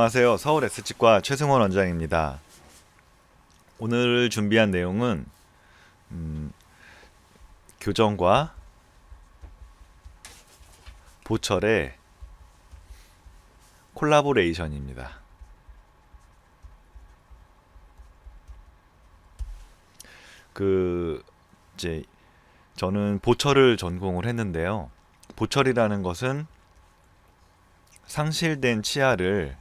안녕하세요. 서울 S치과 최승원 원장입니다. 오늘 준비한 내용은 교정과 보철의 콜라보레이션입니다. 그 이제 저는 보철을 전공을 했는데요. 보철이라는 것은 상실된 치아를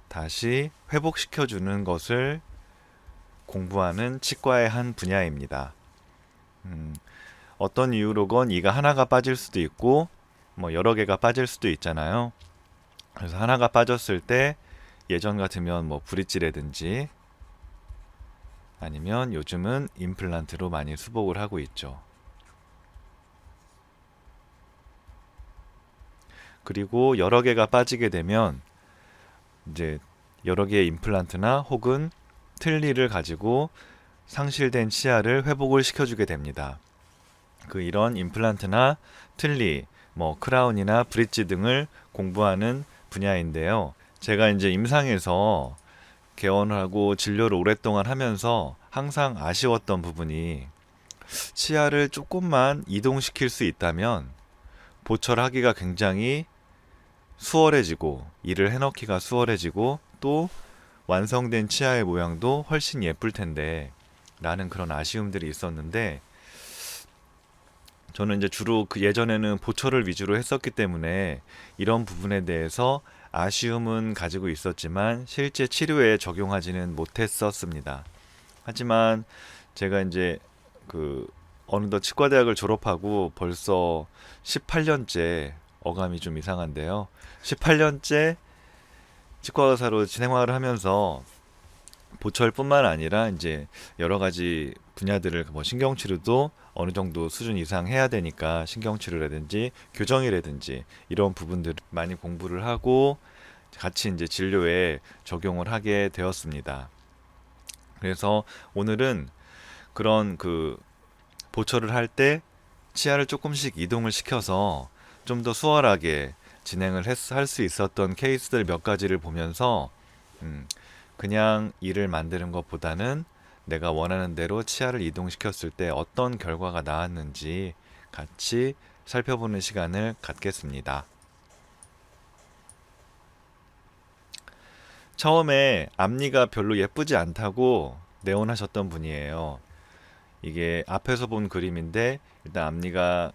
다시 회복시켜주는 것을 공부하는 치과의 한 분야입니다. 어떤 이유로건 이가 하나가 빠질 수도 있고 여러 개가 빠질 수도 있잖아요. 그래서 하나가 빠졌을 때 예전 같으면 브릿지라든지 아니면 요즘은 임플란트로 많이 수복을 하고 있죠. 그리고 여러 개가 빠지게 되면 이제 여러 개의 임플란트나 혹은 틀니를 가지고 상실된 치아를 회복을 시켜주게 됩니다. 이런 임플란트나 틀니, 크라운이나 브릿지 등을 공부하는 분야인데요. 제가 이제 임상에서 개원을 하고 진료를 오랫동안 하면서 항상 아쉬웠던 부분이 치아를 조금만 이동시킬 수 있다면 보철하기가 굉장히 수월해지고 일을 해넣기가 수월해지고 또 완성된 치아의 모양도 훨씬 예쁠 텐데 라는 그런 아쉬움들이 있었는데 저는 이제 주로 예전에는 보철을 위주로 했었기 때문에 이런 부분에 대해서 아쉬움은 가지고 있었지만 실제 치료에 적용하지는 못했었습니다. 하지만 제가 이제 어느덧 치과대학을 졸업하고 벌써 18년째, 어감이 좀 이상한데요. 18년째 치과 의사로 생활을 하면서 보철뿐만 아니라 이제 여러 가지 분야들을 신경치료도 어느 정도 수준 이상 해야 되니까 신경치료라든지 교정이라든지 이런 부분들을 많이 공부를 하고 같이 이제 진료에 적용을 하게 되었습니다. 그래서 오늘은 그런 보철을 할 때 치아를 조금씩 이동을 시켜서 좀 더 수월하게 진행을 할 수 있었던 케이스들 몇 가지를 보면서 그냥 이를 만드는 것보다는 내가 원하는 대로 치아를 이동시켰을 때 어떤 결과가 나왔는지 같이 살펴보는 시간을 갖겠습니다. 처음에 앞니가 별로 예쁘지 않다고 내원하셨던 분이에요. 이게 앞에서 본 그림인데 일단 앞니가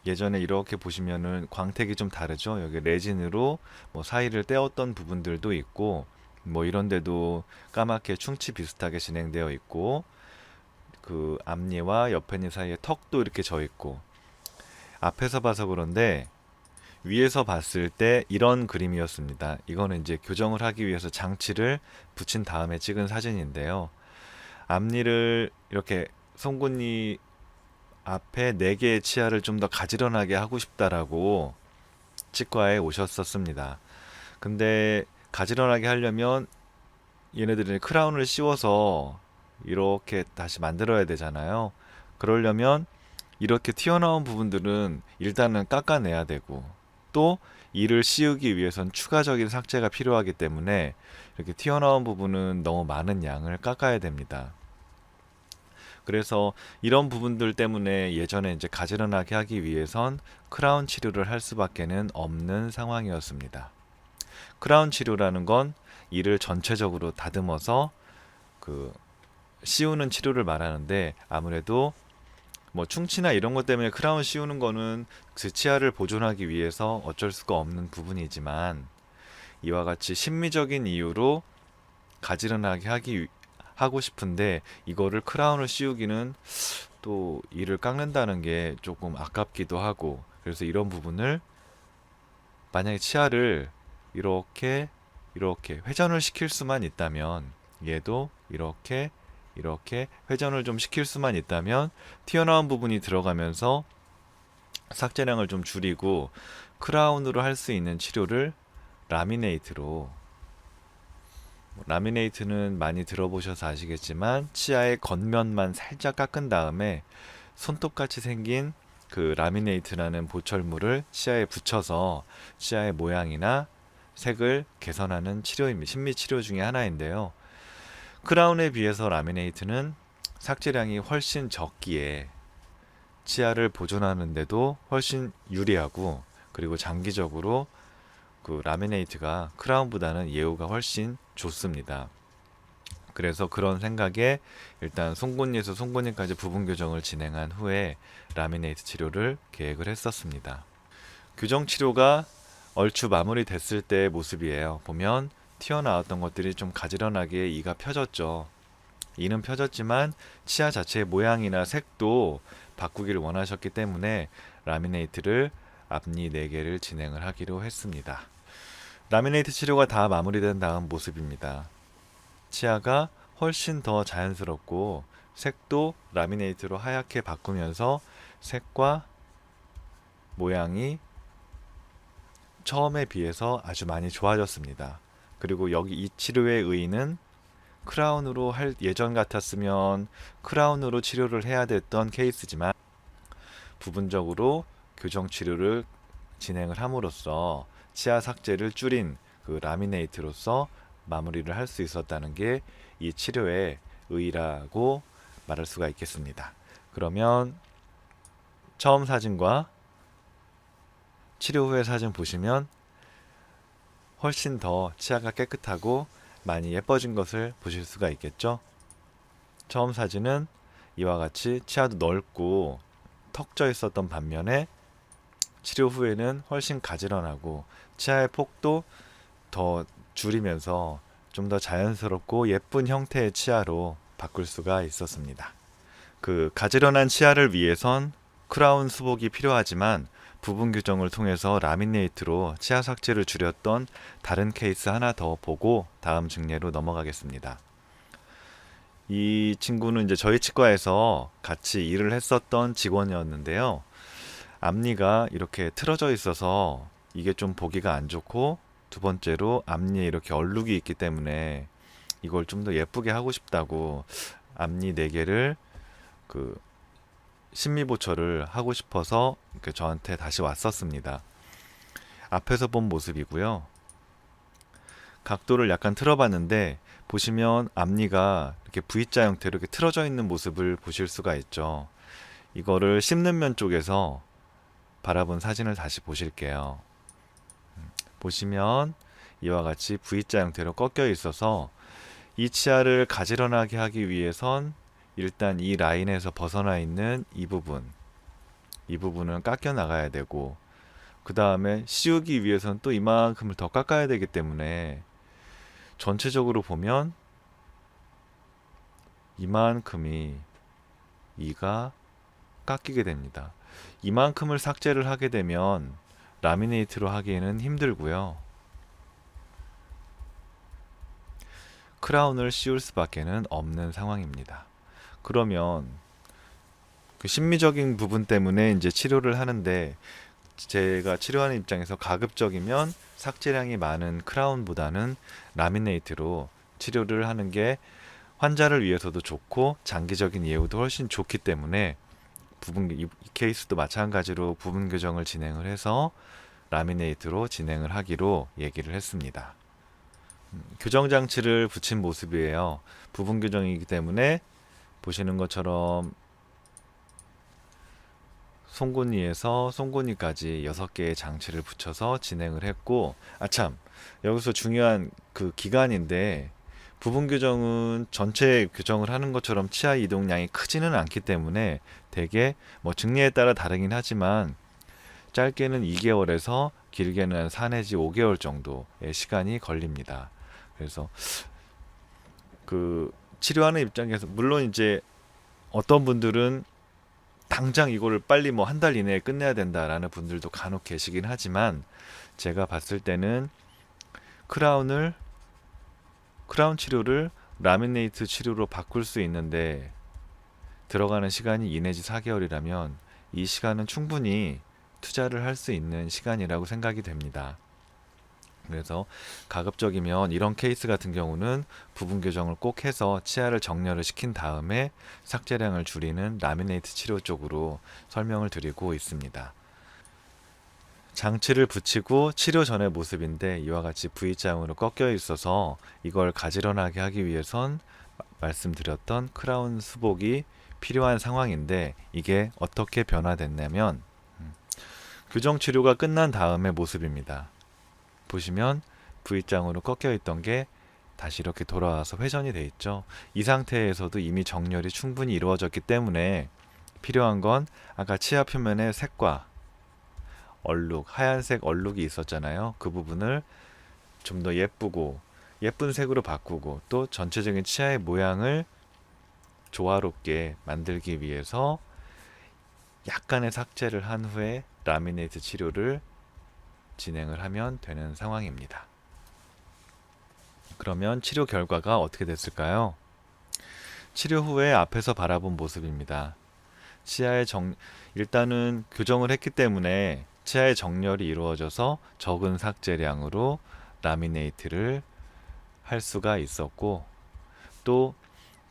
예전에 이렇게 보시면은 광택이 좀 다르죠. 여기 레진으로 사이를 떼었던 부분들도 있고 이런 데도 까맣게 충치 비슷하게 진행되어 있고 앞니와 옆에니 사이에 턱도 이렇게 져 있고 앞에서 봐서 그런데 위에서 봤을 때 이런 그림이었습니다. 이거는 이제 교정을 하기 위해서 장치를 붙인 다음에 찍은 사진인데요. 앞니를 이렇게 송곳니 앞에 4개의 치아를 좀 더 가지런하게 하고 싶다라고 치과에 오셨었습니다. 근데 가지런하게 하려면 얘네들이 크라운을 씌워서 이렇게 다시 만들어야 되잖아요. 그러려면 이렇게 튀어나온 부분들은 일단은 깎아내야 되고 또 이를 씌우기 위해선 추가적인 삭제가 필요하기 때문에 이렇게 튀어나온 부분은 너무 많은 양을 깎아야 됩니다. 그래서 이런 부분들 때문에 예전에 이제 가지런하게 하기 위해선 크라운 치료를 할 수밖에는 없는 상황이었습니다. 크라운 치료라는 건 이를 전체적으로 다듬어서 씌우는 치료를 말하는데 아무래도 충치나 이런 것 때문에 크라운 씌우는 거는 치아를 보존하기 위해서 어쩔 수가 없는 부분이지만 이와 같이 심미적인 이유로 가지런하게 하고 싶은데 이거를 크라운을 씌우기는 또 이를 깎는다는 게 조금 아깝기도 하고 그래서 이런 부분을 만약에 치아를 이렇게 회전을 시킬 수만 있다면 얘도 이렇게 회전을 좀 시킬 수만 있다면 튀어나온 부분이 들어가면서 삭제량을 좀 줄이고 크라운으로 할 수 있는 치료를 라미네이트는 많이 들어보셔서 아시겠지만 치아의 겉면만 살짝 깎은 다음에 손톱같이 생긴 그 라미네이트라는 보철물을 치아에 붙여서 치아의 모양이나 색을 개선하는 치료입니다. 심미 치료 중에 하나인데요. 크라운에 비해서 라미네이트는 삭제량이 훨씬 적기에 치아를 보존하는데도 훨씬 유리하고, 그리고 장기적으로 그 라미네이트가 크라운보다는 예후가 훨씬 좋습니다. 그래서 그런 생각에 일단 송곳니에서 송곳니까지 부분 교정을 진행한 후에 라미네이트 치료를 계획을 했었습니다. 교정 치료가 얼추 마무리됐을 때의 모습이에요. 보면 튀어나왔던 것들이 좀 가지런하게 이가 펴졌죠. 이는 펴졌지만 치아 자체의 모양이나 색도 바꾸기를 원하셨기 때문에 라미네이트를 앞니 4개를 진행을 하기로 했습니다. 라미네이트 치료가 다 마무리된 다음 모습입니다. 치아가 훨씬 더 자연스럽고 색도 라미네이트로 하얗게 바꾸면서 색과 모양이 처음에 비해서 아주 많이 좋아졌습니다. 그리고 여기 이 치료의 의의는 크라운으로 할 예전 같았으면 크라운으로 치료를 해야 됐던 케이스지만 부분적으로 교정 치료를 진행을 함으로써 치아 삭제를 줄인 그 라미네이트로서 마무리를 할 수 있었다는 게 이 치료의 의의라고 말할 수가 있겠습니다. 그러면 처음 사진과 치료 후의 사진 보시면 훨씬 더 치아가 깨끗하고 많이 예뻐진 것을 보실 수가 있겠죠. 처음 사진은 이와 같이 치아도 넓고 턱 져 있었던 반면에 치료 후에는 훨씬 가지런하고 치아의 폭도 더 줄이면서 좀 더 자연스럽고 예쁜 형태의 치아로 바꿀 수가 있었습니다. 그 가지런한 치아를 위해선 크라운 수복이 필요하지만 부분 교정을 통해서 라미네이트로 치아 삭제를 줄였던 다른 케이스 하나 더 보고 다음 증례로 넘어가겠습니다. 이 친구는 이제 저희 치과에서 같이 일을 했었던 직원이었는데요. 앞니가 이렇게 틀어져 있어서 이게 좀 보기가 안 좋고, 두 번째로 앞니에 이렇게 얼룩이 있기 때문에 이걸 좀 더 예쁘게 하고 싶다고 앞니 4개를 그 심미보철을 하고 싶어서 저한테 다시 왔었습니다. 앞에서 본 모습이고요. 각도를 약간 틀어봤는데 보시면 앞니가 이렇게 V자 형태로 이렇게 틀어져 있는 모습을 보실 수가 있죠. 이거를 씹는 면 쪽에서 바라본 사진을 다시 보실게요. 보시면 이와 같이 V자 형태로 꺾여 있어서 이 치아를 가지런하게 하기 위해선 일단 이 라인에서 벗어나 있는 이 부분은 깎여 나가야 되고, 그 다음에 씌우기 위해서는 또 이만큼을 더 깎아야 되기 때문에 전체적으로 보면 이만큼이 이가 깎이게 됩니다. 이만큼을 삭제를 하게 되면 라미네이트로 하기에는 힘들고요. 크라운을 씌울 수밖에는 없는 상황입니다. 그러면 그 심미적인 부분 때문에 이제 치료를 하는데, 제가 치료하는 입장에서 가급적이면 삭제량이 많은 크라운보다는 라미네이트로 치료를 하는 게 환자를 위해서도 좋고 장기적인 예후도 훨씬 좋기 때문에 이 케이스도 마찬가지로 부분 교정을 진행을 해서 라미네이트로 진행을 하기로 얘기를 했습니다. 교정 장치를 붙인 모습이에요. 부분 교정이기 때문에 보시는 것처럼 송곳니에서 송곳니까지 6개의 장치를 붙여서 진행을 했고, 아참, 여기서 중요한 그 기간인데, 부분 교정은 전체 교정을 하는 것처럼 치아 이동량이 크지는 않기 때문에 대개 뭐 증례에 따라 다르긴 하지만 짧게는 2개월에서 길게는 한 4 내지 5개월 정도의 시간이 걸립니다. 그래서 그 치료하는 입장에서 물론 이제 어떤 분들은 당장 이거를 빨리 뭐 한 달 이내에 끝내야 된다라는 분들도 간혹 계시긴 하지만, 제가 봤을 때는 크라운 치료를 라미네이트 치료로 바꿀 수 있는데 들어가는 시간이 2 내지 4개월이라면 이 시간은 충분히 투자를 할 수 있는 시간이라고 생각이 됩니다. 그래서 가급적이면 이런 케이스 같은 경우는 부분 교정을 꼭 해서 치아를 정렬을 시킨 다음에 삭제량을 줄이는 라미네이트 치료 쪽으로 설명을 드리고 있습니다. 장치를 붙이고 치료 전의 모습인데 이와 같이 V자형으로 꺾여 있어서 이걸 가지런하게 하기 위해선 말씀드렸던 크라운 수복이 필요한 상황인데 이게 어떻게 변화됐냐면 교정 치료가 끝난 다음의 모습입니다. 보시면 V자형으로 꺾여 있던 게 다시 이렇게 돌아와서 회전이 돼 있죠. 이 상태에서도 이미 정렬이 충분히 이루어졌기 때문에 필요한 건 아까 치아 표면의 색과 얼룩, 하얀색 얼룩이 있었잖아요. 그 부분을 좀 더 예쁘고 예쁜 색으로 바꾸고 또 전체적인 치아의 모양을 조화롭게 만들기 위해서 약간의 삭제를 한 후에 라미네이트 치료를 진행을 하면 되는 상황입니다. 그러면 치료 결과가 어떻게 됐을까요? 치료 후에 앞에서 바라본 모습입니다. 치아의 일단은 교정을 했기 때문에 치아의 정렬이 이루어져서 적은 삭제량으로 라미네이트를 할 수가 있었고 또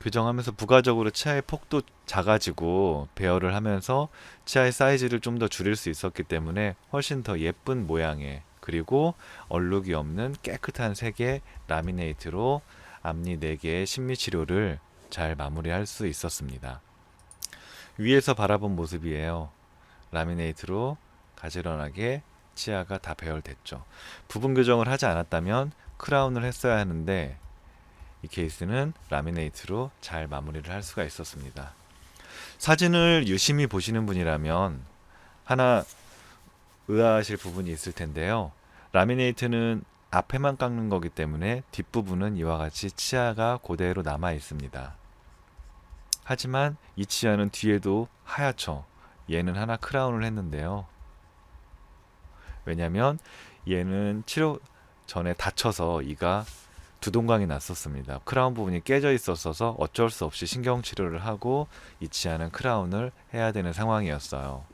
교정하면서 부가적으로 치아의 폭도 작아지고 배열을 하면서 치아의 사이즈를 좀 더 줄일 수 있었기 때문에 훨씬 더 예쁜 모양의 그리고 얼룩이 없는 깨끗한 색의 라미네이트로 앞니 4개의 심미 치료를 잘 마무리할 수 있었습니다. 위에서 바라본 모습이에요. 라미네이트로 가지런하게 치아가 다 배열됐죠. 부분 교정을 하지 않았다면 크라운을 했어야 하는데 이 케이스는 라미네이트로 잘 마무리를 할 수가 있었습니다. 사진을 유심히 보시는 분이라면 하나 의아하실 부분이 있을 텐데요. 라미네이트는 앞에만 깎는 거기 때문에 뒷부분은 이와 같이 치아가 그대로 남아 있습니다. 하지만 이 치아는 뒤에도 하얗죠. 얘는 하나 크라운을 했는데요. 왜냐면 얘는 치료 전에 다쳐서 이가 두동강이 났었습니다. 크라운 부분이 깨져 있었어서 어쩔 수 없이 신경치료를 하고 이 치아는 크라운을 해야 되는 상황이었어요.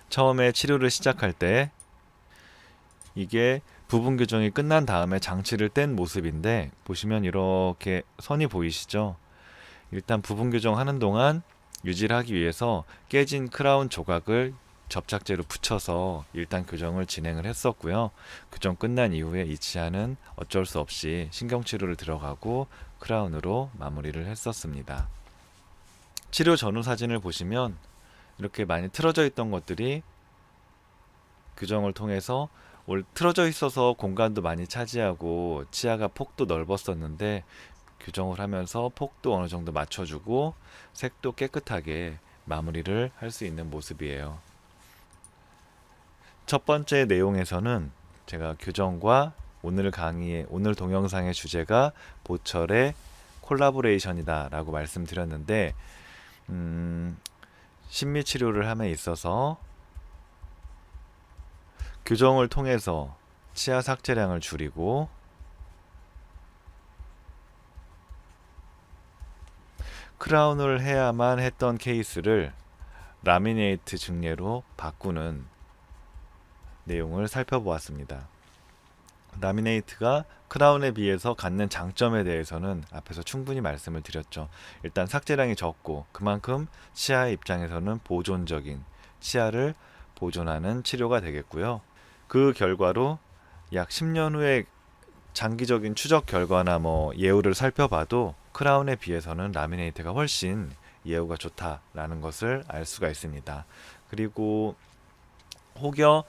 처음에 치료를 시작할 때 이게 부분 교정이 끝난 다음에 장치를 뗀 모습인데 보시면 이렇게 선이 보이시죠? 일단 부분 교정하는 동안 유지를 하기 위해서 깨진 크라운 조각을 접착제로 붙여서 일단 교정을 진행을 했었고요. 교정 끝난 이후에 이 치아는 어쩔 수 없이 신경치료를 들어가고 크라운으로 마무리를 했었습니다. 치료 전후 사진을 보시면 이렇게 많이 틀어져 있던 것들이 교정을 통해서 틀어져 있어서 공간도 많이 차지하고 치아가 폭도 넓었었는데 교정을 하면서 폭도 어느 정도 맞춰주고 색도 깨끗하게 마무리를 할 수 있는 모습이에요. 첫 번째 내용에서는 제가 교정과 오늘 동영상의 주제가 보철의 콜라보레이션이다 라고 말씀드렸는데 심미치료를 함에 있어서 교정을 통해서 치아 삭제량을 줄이고 크라운을 해야만 했던 케이스를 라미네이트 증례로 바꾸는 내용을 살펴보았습니다. 라미네이트가 크라운에 비해서 갖는 장점에 대해서는 앞에서 충분히 말씀을 드렸죠. 일단 삭제량이 적고 그만큼 치아의 입장에서는 보존적인 치아를 보존하는 치료가 되겠고요. 그 결과로 약 10년 후에 장기적인 추적 결과나 예후를 살펴봐도 크라운에 비해서는 라미네이트가 훨씬 예후가 좋다라는 것을 알 수가 있습니다. 그리고 혹여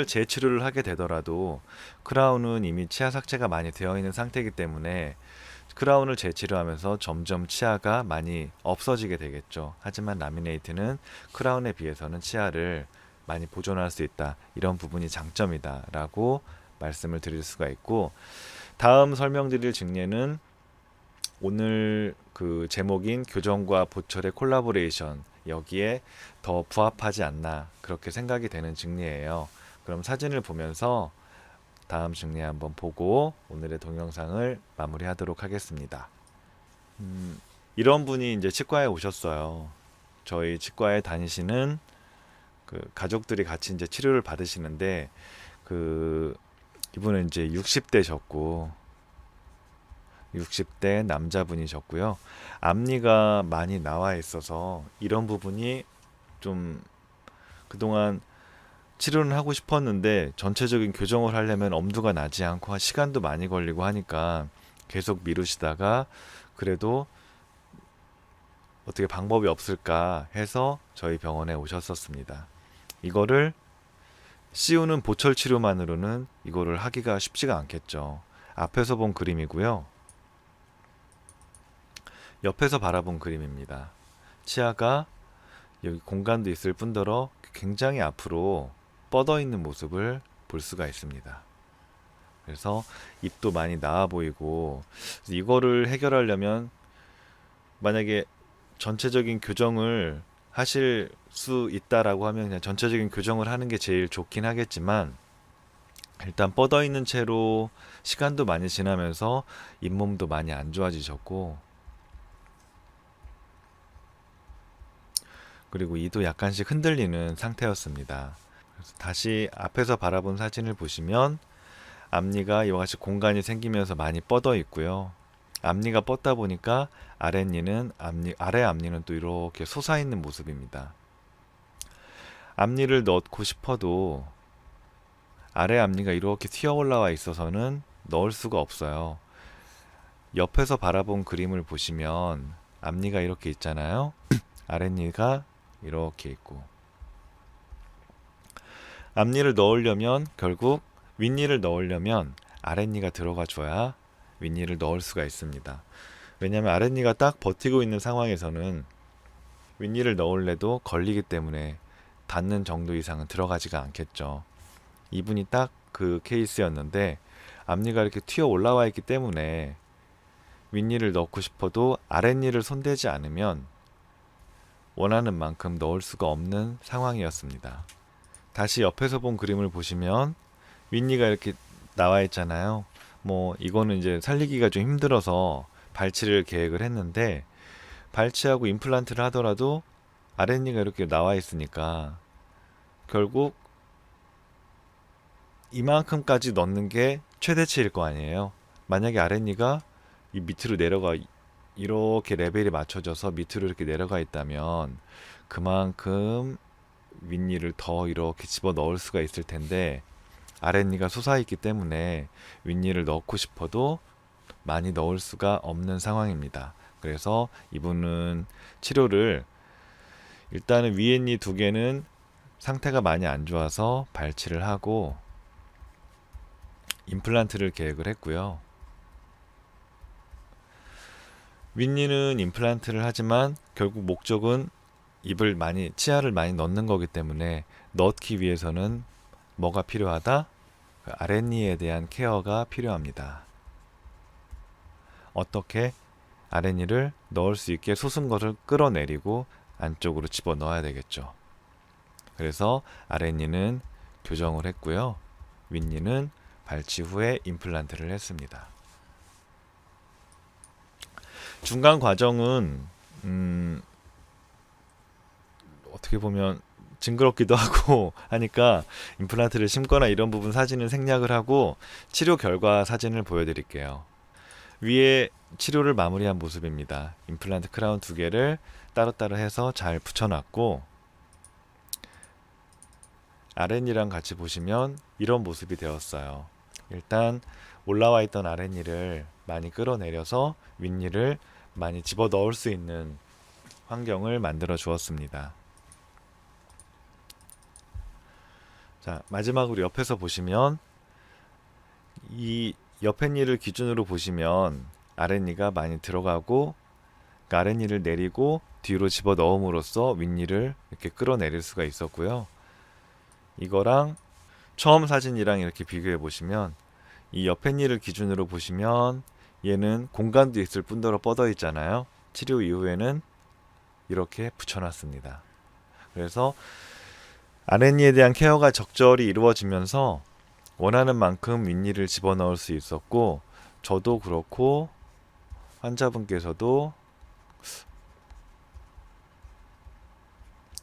재치료를 하게 되더라도 크라운은 이미 치아 삭제가 많이 되어 있는 상태이기 때문에 크라운을 재치료하면서 점점 치아가 많이 없어지게 되겠죠. 하지만 라미네이트는 크라운에 비해서는 치아를 많이 보존할 수 있다. 이런 부분이 장점이다 라고 말씀을 드릴 수가 있고, 다음 설명드릴 증례는 오늘 그 제목인 교정과 보철의 콜라보레이션, 여기에 더 부합하지 않나 그렇게 생각이 되는 증례예요. 그럼 사진을 보면서 다음 증례 한번 보고 오늘의 동영상을 마무리하도록 하겠습니다. 이런 분이 이제 치과에 오셨어요. 저희 치과에 다니시는 그 가족들이 같이 이제 치료를 받으시는데 그 이분은 이제 60대셨고 60대 남자분이셨고요. 앞니가 많이 나와 있어서 이런 부분이 좀 그동안 치료는 하고 싶었는데 전체적인 교정을 하려면 엄두가 나지 않고 시간도 많이 걸리고 하니까 계속 미루시다가 그래도 어떻게 방법이 없을까 해서 저희 병원에 오셨었습니다. 이거를 씌우는 보철 치료만으로는 이거를 하기가 쉽지가 않겠죠. 앞에서 본 그림이고요. 옆에서 바라본 그림입니다. 치아가 여기 공간도 있을 뿐더러 굉장히 앞으로 뻗어 있는 모습을 볼 수가 있습니다. 그래서 입도 많이 나와 보이고 이거를 해결하려면 만약에 전체적인 교정을 하실 수 있다라고 하면 그냥 전체적인 교정을 하는 게 제일 좋긴 하겠지만 일단 뻗어 있는 채로 시간도 많이 지나면서 잇몸도 많이 안 좋아지셨고 그리고 이도 약간씩 흔들리는 상태였습니다. 그래서 다시 앞에서 바라본 사진을 보시면 앞니가 이와 같이 공간이 생기면서 많이 뻗어 있고요. 앞니가 뻗다 보니까 아래 앞니는 또 이렇게 솟아 있는 모습입니다. 앞니를 넣고 싶어도 아래 앞니가 이렇게 튀어 올라와 있어서는 넣을 수가 없어요. 옆에서 바라본 그림을 보시면 앞니가 이렇게 있잖아요. 아랫니가 이렇게 있고 앞니를 넣으려면 결국 윗니를 넣으려면 아랫니가 들어가 줘야 윗니를 넣을 수가 있습니다. 왜냐하면 아랫니가 딱 버티고 있는 상황에서는 윗니를 넣을래도 걸리기 때문에 닿는 정도 이상은 들어가지가 않겠죠. 이분이 딱 그 케이스였는데 앞니가 이렇게 튀어 올라와 있기 때문에 윗니를 넣고 싶어도 아랫니를 손대지 않으면 원하는 만큼 넣을 수가 없는 상황이었습니다. 다시 옆에서 본 그림을 보시면 윗니가 이렇게 나와 있잖아요. 뭐 이거는 이제 살리기가 좀 힘들어서 발치를 계획을 했는데 발치하고 임플란트를 하더라도 아랫니가 이렇게 나와 있으니까 결국 이만큼까지 넣는 게 최대치일 거 아니에요. 만약에 아랫니가 이 밑으로 내려가 이렇게 레벨이 맞춰져서 밑으로 이렇게 내려가 있다면 그만큼 윗니를 더 이렇게 집어 넣을 수가 있을 텐데 아랫니가 솟아있기 때문에 윗니를 넣고 싶어도 많이 넣을 수가 없는 상황입니다. 그래서 이분은 치료를 일단은 위에 니 두 개는 상태가 많이 안 좋아서 발치를 하고 임플란트를 계획을 했고요. 윗니는 임플란트를 하지만 결국 목적은 치아를 많이 넣는 거기 때문에 넣기 위해서는 뭐가 필요하다? 아랫니에 대한 케어가 필요합니다. 어떻게? 아랫니를 넣을 수 있게 솟은 것을 끌어내리고 안쪽으로 집어 넣어야 되겠죠. 그래서 아랫니는 교정을 했고요. 윗니는 발치 후에 임플란트를 했습니다. 중간 과정은 어떻게 보면 징그럽기도 하고 하니까 임플란트를 심거나 이런 부분 사진은 생략을 하고 치료 결과 사진을 보여드릴게요. 위에 치료를 마무리한 모습입니다. 임플란트 크라운 두 개를 따로따로 해서 잘 붙여놨고 아랫니랑 같이 보시면 이런 모습이 되었어요. 일단 올라와 있던 아랫니를 많이 끌어내려서 윗니를 많이 집어 넣을 수 있는 환경을 만들어 주었습니다. 자, 마지막으로 옆에서 보시면 이 옆에 니를 기준으로 보시면 아랫니가 많이 들어가고 아랫니를 내리고 뒤로 집어 넣음으로써 윗니를 이렇게 끌어내릴 수가 있었고요. 이거랑 처음 사진이랑 이렇게 비교해 보시면 이 옆에 니를 기준으로 보시면 얘는 공간도 있을 뿐더러 뻗어 있잖아요. 치료 이후에는 이렇게 붙여놨습니다. 그래서 아랫니에 대한 케어가 적절히 이루어지면서 원하는 만큼 윗니를 집어넣을 수 있었고 저도 그렇고 환자분께서도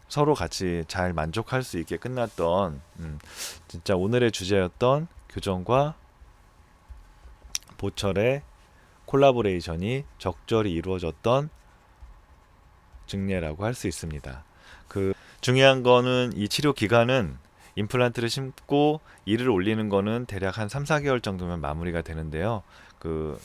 서로 같이 잘 만족할 수 있게 끝났던 진짜 오늘의 주제였던 교정과 보철의 콜라보레이션이 적절히 이루어졌던 증례라고 할 수 있습니다. 그 중요한 거는 이 치료 기간은 임플란트를 심고 이를 올리는 거는 대략 한 3, 4개월 정도면 마무리가 되는데요. 그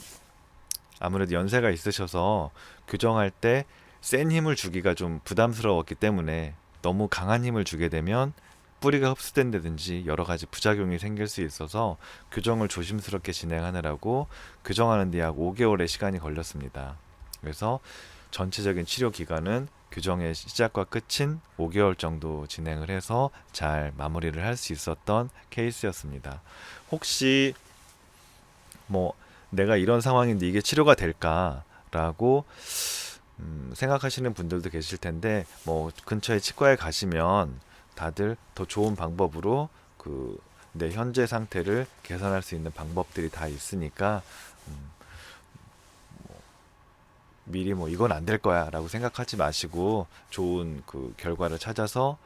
아무래도 연세가 있으셔서 교정할 때 센 힘을 주기가 좀 부담스러웠기 때문에 너무 강한 힘을 주게 되면 뿌리가 흡수된다든지 여러 가지 부작용이 생길 수 있어서 교정을 조심스럽게 진행하느라고 교정하는 데 약 5개월의 시간이 걸렸습니다. 그래서 전체적인 치료 기간은 교정의 시작과 끝인 5개월 정도 진행을 해서 잘 마무리를 할 수 있었던 케이스였습니다. 혹시 뭐 내가 이런 상황인데 이게 치료가 될까라고 생각하시는 분들도 계실 텐데 뭐 근처에 치과에 가시면 다들 더 좋은 방법으로 그 내 현재 상태를 개선할 수 있는 방법들이 다 있으니까 음, 미리 뭐 이건 안 될 거야라고 생각하지 마시고 좋은 그 결과를 찾아서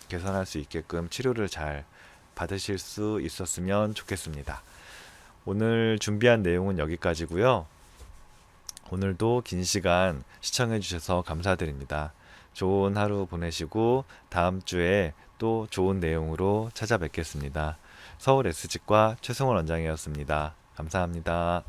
개선할 수 있게끔 치료를 잘 받으실 수 있었으면 좋겠습니다. 오늘 준비한 내용은 여기까지고요. 오늘도 긴 시간 시청해 주셔서 감사드립니다. 좋은 하루 보내시고 다음 주에 또 좋은 내용으로 찾아뵙겠습니다. 서울 S치과 최승원 원장이었습니다. 감사합니다.